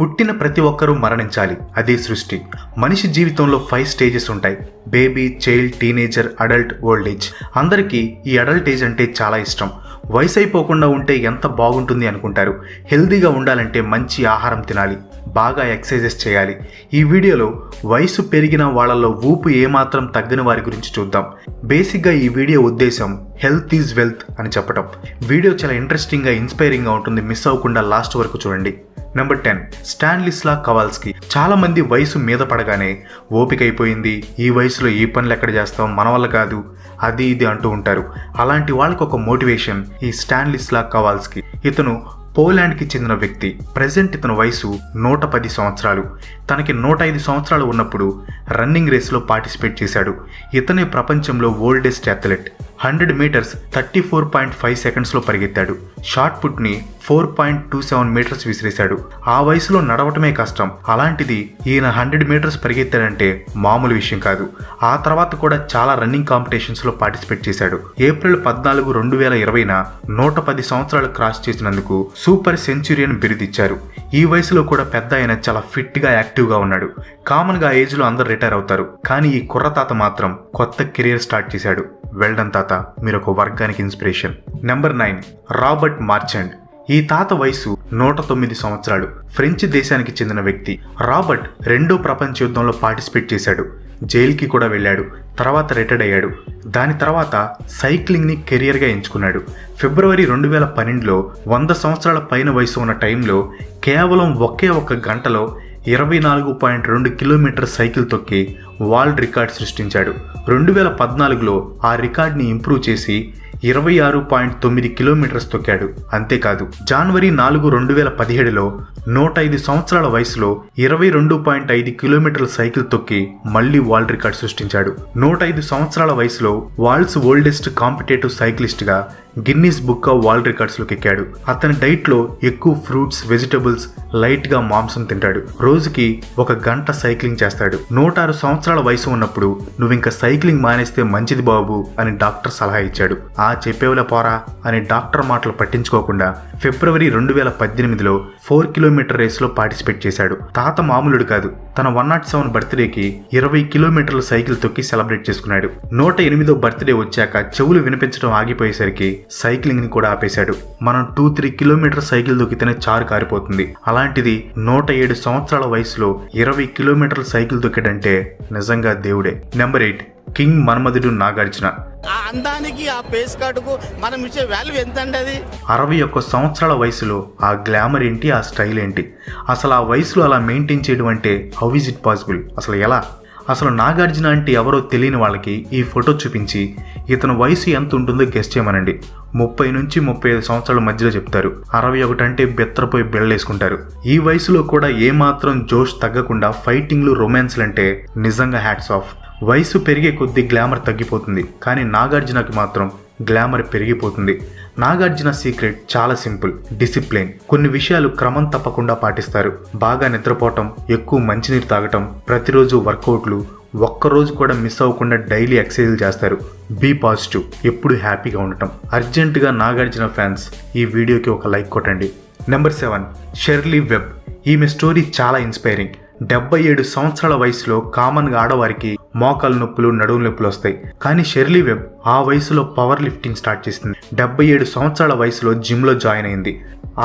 పుట్టిన ప్రతి ఒక్కరూ మరణించాలి, అదే సృష్టి. మనిషి జీవితంలో 5 స్టేజెస్ ఉంటాయి: baby, child, teenager, adult, old age. అందరికీ ఈ అడల్ట్ ఏజ్ అంటే చాలా ఇష్టం. వయసు అయిపోకుండా ఉంటే ఎంత బాగుంటుంది అనుకుంటారు. హెల్దీగా ఉండాలంటే మంచి ఆహారం తినాలి, బాగా ఎక్సర్సైజెస్ చేయాలి. ఈ వీడియోలో వయసు పెరిగిన వాళ్ళలో ఊపు ఏమాత్రం తగ్గని వారి గురించి చూద్దాం. బేసిక్గా ఈ వీడియో ఉద్దేశం హెల్త్ ఈజ్ వెల్త్ అని చెప్పడం. వీడియో చాలా ఇంట్రెస్టింగ్గా, ఇన్స్పైరింగ్గా ఉంటుంది. మిస్ అవ్వకుండా లాస్ట్ వరకు చూడండి. Number 10, Stanislav కవాల్స్కీ. చాలా మంది వయసు మీద పడగానే ఓపిక అయిపోయింది, ఈ వయసులో ఈ పనులు ఎక్కడ చేస్తాం, మన వల్ల కాదు, అది ఇది అంటూ ఉంటారు. అలాంటి వాళ్ళకి ఒక మోటివేషన్ ఈ స్టానిస్లావ్ కవాల్స్కీ. ఇతను పోలాండ్కి చెందిన వ్యక్తి. ప్రెజెంట్ ఇతని వయసు 110 సంవత్సరాలు. తనకి 105 సంవత్సరాలు ఉన్నప్పుడు రన్నింగ్ రేస్లో పార్టిసిపేట్ చేశాడు. ఇతనే ప్రపంచంలో ఓల్డెస్ట్ అథ్లెట్. 100 మీటర్స్ 34.5 సెకండ్స్లో పరిగెత్తాడు. షార్ట్ పుట్ని 4.27 మీటర్స్ విసిరేశాడు. ఆ వయసులో నడవటమే కష్టం, అలాంటిది ఈయన 100 మీటర్స్ పరిగెత్తాడంటే మామూలు విషయం కాదు. ఆ తర్వాత కూడా చాలా రన్నింగ్ కాంపిటీషన్స్లో పార్టిసిపేట్ చేశాడు. ఏప్రిల్ 14, 2020న 110 సంవత్సరాలు క్రాస్ చేసినందుకు సూపర్ సెంచురియన్ బిరుదిచ్చారు. ఈ వయసులో కూడా పెద్ద ఆయన చాలా ఫిట్గా, యాక్టివ్గా ఉన్నాడు. కామన్గా ఆ ఏజ్లో అందరు రిటైర్ అవుతారు, కానీ ఈ కుర్ర తాత మాత్రం కొత్త కెరీర్ స్టార్ట్ చేశాడు. వెల్డన్ తాత, మీరు ఒక వర్గానికి ఇన్స్పిరేషన్. Number 9, Robert మార్చండ్. ఈ తాత వయసు 109 సంవత్సరాలు. ఫ్రెంచ్ దేశానికి చెందిన వ్యక్తి. రాబర్ట్ 2వ ప్రపంచ యుద్ధంలో పార్టిసిపేట్ చేశాడు. జైలుకి కూడా వెళ్ళాడు. తర్వాత రిటైర్డ్ అయ్యాడు. దాని తర్వాత సైక్లింగ్ని కెరియర్గా ఎంచుకున్నాడు. ఫిబ్రవరి 2012లో 100 సంవత్సరాల పైన వయసు ఉన్న టైంలో కేవలం ఒకే ఒక గంటలో 24.2 కిలోమీటర్ సైకిల్ తొక్కి వరల్డ్ రికార్డ్ సృష్టించాడు. 2014లో ఆ రికార్డ్ని ఇంప్రూవ్ చేసి 26.9 కిలోమీటర్స్ తొక్కాడు. అంతేకాదు, జనవరి 4, 2017లో 105 సంవత్సరాల వయసులో 22.5 కిలోమీటర్ల సైకిల్ తొక్కి మళ్లీ వరల్డ్ రికార్డ్ సృష్టించాడు. 105 సంవత్సరాల వయసులో వరల్డ్స్ ఓల్డెస్ట్ కాంపిటేటివ్ సైక్లిస్ట్గా గిన్నీస్ బుక్ ఆఫ్ వరల్డ్ రికార్డ్స్లోకి ఎక్కాడు. అతని డైట్లో ఎక్కువ ఫ్రూట్స్, వెజిటబుల్స్, లైట్గా మాంసం తింటాడు. రోజుకి 1 గంట సైక్లింగ్ చేస్తాడు. 106 సంవత్సరాల వయసు ఉన్నప్పుడు నువ్వు ఇంకా సైక్లింగ్ మానేస్తే మంచిది బాబు అని డాక్టర్ సలహా ఇచ్చాడు. చెప్పేవులే పోరా అని డాక్టర్ మాటలు పట్టించుకోకుండా ఫిబ్రవరి 2018లో 4 కిలోమీటర్ రేస్లో పార్టిసిపేట్ చేశాడు. తాత మామూలుడు కాదు. తన 107 బర్త్డేకి 20 కిలోమీటర్ల సైకిల్ తొక్కి సెలబ్రేట్ చేసుకున్నాడు. 108వ బర్త్డే వచ్చాక చెవులు వినిపించడం ఆగిపోయేసరికి సైక్లింగ్ ని కూడా ఆపేశాడు. మనం 2-3 కిలోమీటర్ సైకిల్ దొక్కితేనే చారు కారిపోతుంది. అలాంటిది 107 సంవత్సరాల వయసులో 20 కిలోమీటర్ల సైకిల్ దొక్కాడంటే నిజంగా దేవుడే. నెంబర్ 8, కింగ్ మన్మధుడు నాగార్జున. ఆ అందానికి, ఆ పేస్ కార్డుకు మనం ఇచ్చే వాల్యూ ఎంత అండి? అది 61 సంవత్సరాల వయసులో ఆ గ్లామర్ ఏంటి, ఆ స్టైల్ ఏంటి? అసలు ఆ వయసులో అలా మెయింటైన్ చేయడం అంటే హౌ ఈజ్ ఇట్ పాసిబుల్? అసలు ఎలా? అసలు నాగార్జున అంటే ఎవరో తెలియని వాళ్ళకి ఈ ఫోటో చూపించి ఇతను వయసు ఎంత ఉంటుందో గెస్ చేయమనండి. 30 నుంచి 35 సంవత్సరాల మధ్యలో చెప్తారు. 61 అంటే బెత్తరపోయి బెళ్ళేసుకుంటారు. ఈ వయసులో కూడా ఏమాత్రం జోష్ తగ్గకుండా ఫైటింగ్లు, రొమాన్స్లు అంటే నిజంగా హ్యాట్స్ ఆఫ్. వయసు పెరిగే కొద్దీ గ్లామర్ తగ్గిపోతుంది, కానీ నాగార్జునకి మాత్రం గ్లామర్ పెరిగిపోతుంది. నాగార్జున సీక్రెట్ చాలా సింపుల్: డిసిప్లిన్. కొన్ని విషయాలు క్రమం తప్పకుండా పాటిస్తారు. బాగా నిద్రపోవటం, ఎక్కువ మంచినీరు తాగటం, ప్రతిరోజు వర్కౌట్లు, ఒక్కరోజు కూడా మిస్ అవ్వకుండా డైలీ ఎక్సర్సైజ్లు చేస్తారు. బీ పాజిటివ్, ఎప్పుడు హ్యాపీగా ఉండటం. అర్జెంటుగా నాగార్జున ఫ్యాన్స్ ఈ వీడియోకి ఒక లైక్ కొట్టండి. Number 7, Shirley web. ఈమె స్టోరీ చాలా ఇన్స్పైరింగ్. 77 సంవత్సరాల వయసులో కామన్గా ఆడవారికి మోకాలు నొప్పులు, నడుము నొప్పులు వస్తాయి. కానీ షెర్లీ వెబ్ ఆ వయసులో పవర్ లిఫ్టింగ్ స్టార్ట్ చేసింది. 77 సంవత్సరాల వయసులో జిమ్లో జాయిన్ అయింది.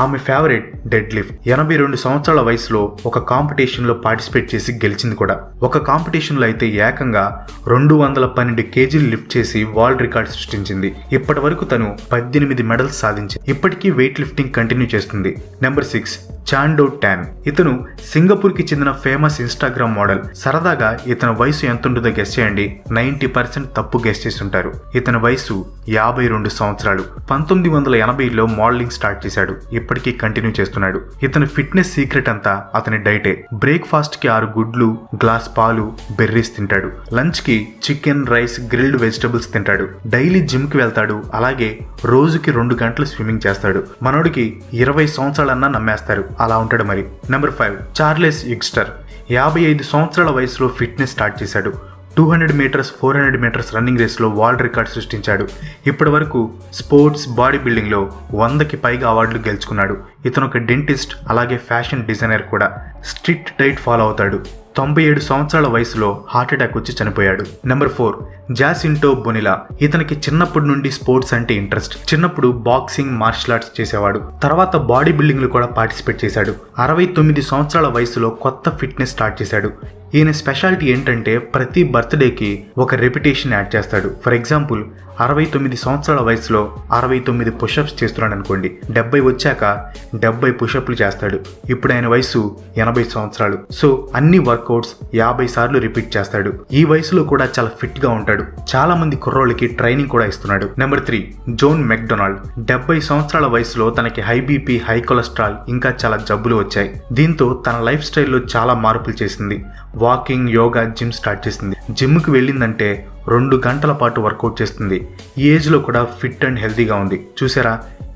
ఆమె ఫేవరెట్ డెడ్ లిఫ్ట్. 82 సంవత్సరాల వయసులో ఒక కాంపిటీషన్లో పార్టిసిపేట్ చేసి గెలిచింది కూడా. ఒక కాంపిటీషన్లో అయితే ఏకంగా 212 కేజీలు లిఫ్ట్ చేసి వరల్డ్ రికార్డ్ సృష్టించింది. ఇప్పటి వరకు తను 18 మెడల్స్ సాధించింది. ఇప్పటికీ వెయిట్ లిఫ్టింగ్ కంటిన్యూ చేస్తుంది. Number 6, Chando Tan. ఇతను సింగపూర్కి చెందిన ఫేమస్ ఇన్స్టాగ్రామ్ మోడల్. సరదాగా ఇతని వయసు ఎంత ఉంటుందో గెస్ చేయండి. 90% తప్పు గెస్ చేస్తుంటారు. ఇతని వయసు 52 సంవత్సరాలు. 1980లో మోడలింగ్ స్టార్ట్ చేశాడు. ఇప్పటికీ కంటిన్యూ చేస్తున్నాడు. ఇతని ఫిట్నెస్ సీక్రెట్ అంతా అతని డైటే. బ్రేక్ఫాస్ట్ కి 6 గుడ్లు, గ్లాస్ పాలు, బెర్రీస్ తింటాడు. లంచ్ కి చికెన్, రైస్, గ్రిల్డ్ వెజిటబుల్స్ తింటాడు. డైలీ జిమ్ కి వెళ్తాడు. అలాగే రోజుకి 2 గంటలు స్విమ్మింగ్ చేస్తాడు. మనోడికి 20 సంవత్సరాలన్నా నమ్మేస్తారు, అలా ఉంటాడు మరి. Number 5, Charles యుగ్స్టర్. 55 సంవత్సరాల వయసులో ఫిట్నెస్ స్టార్ట్ చేశాడు. 200 మీటర్స్ 400 మీటర్స్ రన్నింగ్ రేస్లో వరల్డ్ రికార్డ్ సృష్టించాడు. ఇప్పటి వరకు స్పోర్ట్స్ బాడీ బిల్డింగ్లో 100కి పైగా అవార్డులు గెలుచుకున్నాడు. ఇతను ఒక డెంటిస్ట్, అలాగే ఫ్యాషన్ డిజైనర్ కూడా. స్ట్రిక్ట్ డైట్ ఫాలో అవుతాడు. 97 సంవత్సరాల వయసులో హార్ట్ అటాక్ వచ్చి చనిపోయాడు. నెంబర్ 4 జాసింటో బొనిలా. ఇతనికి చిన్నప్పటి నుండి స్పోర్ట్స్ అంటే ఇంట్రెస్ట్. చిన్నప్పుడు బాక్సింగ్, మార్షల్ ఆర్ట్స్ చేసేవాడు. తర్వాత బాడీ బిల్డింగ్ లో కూడా పార్టిసిపేట్ చేశాడు. 69 సంవత్సరాల వయసులో కొత్త ఫిట్నెస్ స్టార్ట్ చేశాడు. ఈయన స్పెషాలిటీ ఏంటంటే ప్రతి బర్త్డేకి ఒక రెపిటేషన్ యాడ్ చేస్తాడు. ఫర్ ఎగ్జాంపుల్ 69 సంవత్సరాల వయసులో 69 పుషప్స్ చేస్తున్నాడు అనుకోండి, 70 వచ్చాక 70 పుషప్లు చేస్తాడు. ఇప్పుడు ఆయన వయసు 80 సంవత్సరాలు. సో అన్ని వర్కౌట్స్ 50 సార్లు రిపీట్ చేస్తాడు. ఈ వయసులో కూడా చాలా ఫిట్ గా ఉంటాడు. చాలా మంది కుర్రోళ్ళకి ట్రైనింగ్ కూడా ఇస్తున్నాడు. Number 3 zone McDonald. 70 సంవత్సరాల వయసులో తనకి హై బీపీ, హై కొలెస్ట్రాల్ ఇంకా చాలా జబ్బులు వచ్చాయి. దీంతో తన లైఫ్ స్టైల్లో చాలా మార్పులు చేసింది. వాకింగ్, యోగా, జిమ్ స్టార్ట్ చేసింది. జిమ్కి వెళ్ళిందంటే 2 గంటల పాటు వర్కౌట్ చేస్తుంది. ఈ ఏజ్లో కూడా ఫిట్ అండ్ హెల్తీగా ఉంది. చూసారా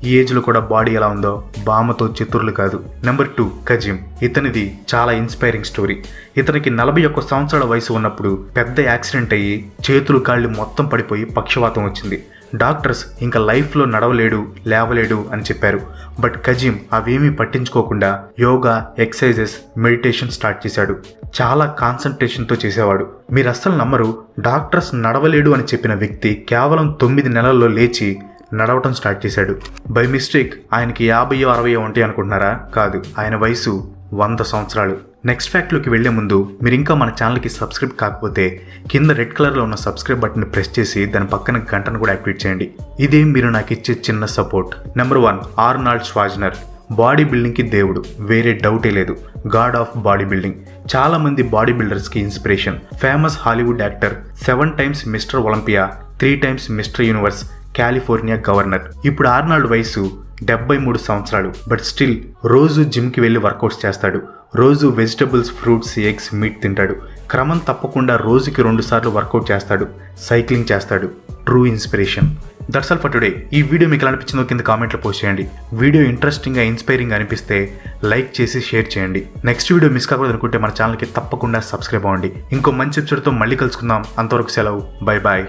ఈ ఏజ్లో కూడా బాడీ ఎలా ఉందో, బామతో చిత్తుర్లు కాదు. నెంబర్ 2 కజిమ్. ఇతనిది చాలా ఇన్స్పైరింగ్ స్టోరీ. ఇతనికి 41 సంవత్సరాల వయసు ఉన్నప్పుడు పెద్ద యాక్సిడెంట్ అయ్యి చేతులు కాళ్ళు మొత్తం పడిపోయి పక్షవాతం వచ్చింది. డాక్టర్స్ ఇంకా లైఫ్లో నడవలేడు, లేవలేడు అని చెప్పారు. బట్ కజిమ్ అవేమీ పట్టించుకోకుండా యోగా, ఎక్సర్సైజెస్, మెడిటేషన్ స్టార్ట్ చేశాడు. చాలా కాన్సన్ట్రేషన్తో చేసేవాడు. మీరు అస్సలు నమ్మరు, డాక్టర్స్ నడవలేడు అని చెప్పిన వ్యక్తి కేవలం 9 నెలల్లో లేచి నడవటం స్టార్ట్ చేశాడు. బై మిస్టేక్ ఆయనకి 50-60 ఉంటాయి అనుకుంటున్నారా? కాదు, ఆయన వయసు 100 సంవత్సరాలు. నెక్స్ట్ ఫ్యాక్ట్లోకి వెళ్లే ముందు మీరు ఇంకా మన ఛానల్కి సబ్స్క్రైబ్ కాకపోతే కింద రెడ్ కలర్లో ఉన్న సబ్స్క్రైబ్ బటన్ని ప్రెస్ చేసి దాని పక్కన గంటను కూడా యాక్టివేట్ చేయండి. ఇదే మీరు నాకు ఇచ్చే చిన్న support. Number 1 Arnold Schwarzenegger. Body బిల్డింగ్కి దేవుడు, వేరే డౌటే లేదు. God of body building. చాలా మంది బాడీ బిల్డర్స్కి inspiration. Famous Hollywood actor, 7 times mister Olympia, 3 times mister Universe, California governor. ఇప్పుడు ఆర్నాల్డ్ వయసు 73 సంవత్సరాలు. బట్ స్టిల్ రోజు జిమ్కి వెళ్ళి వర్కౌట్స్ చేస్తాడు. రోజు వెజిటబుల్స్, ఫ్రూట్స్, ఎగ్స్, మీట్ తింటాడు. క్రమం తప్పకుండా రోజుకి 2 సార్లు వర్కౌట్ చేస్తాడు. సైక్లింగ్ చేస్తాడు. True inspiration. That's all for today. ఈ వీడియో మీకు ఎలా అనిపించిందో కింద కామెంట్లో పోస్ట్ చేయండి. వీడియో ఇంట్రెస్టింగ్గా, ఇన్స్పైరింగ్ అనిపిస్తే లైక్ చేసి షేర్ చేయండి. నెక్స్ట్ వీడియో మిస్ కాకూడదు అనుకుంటే మన ఛానల్కి తప్పకుండా సబ్స్క్రైబ్ అవ్వండి. ఇంకో మంచి ఎపిసోడ్తో మళ్ళీ కలుసుకుందాం. అంతవరకు సెలవు. Bye bye.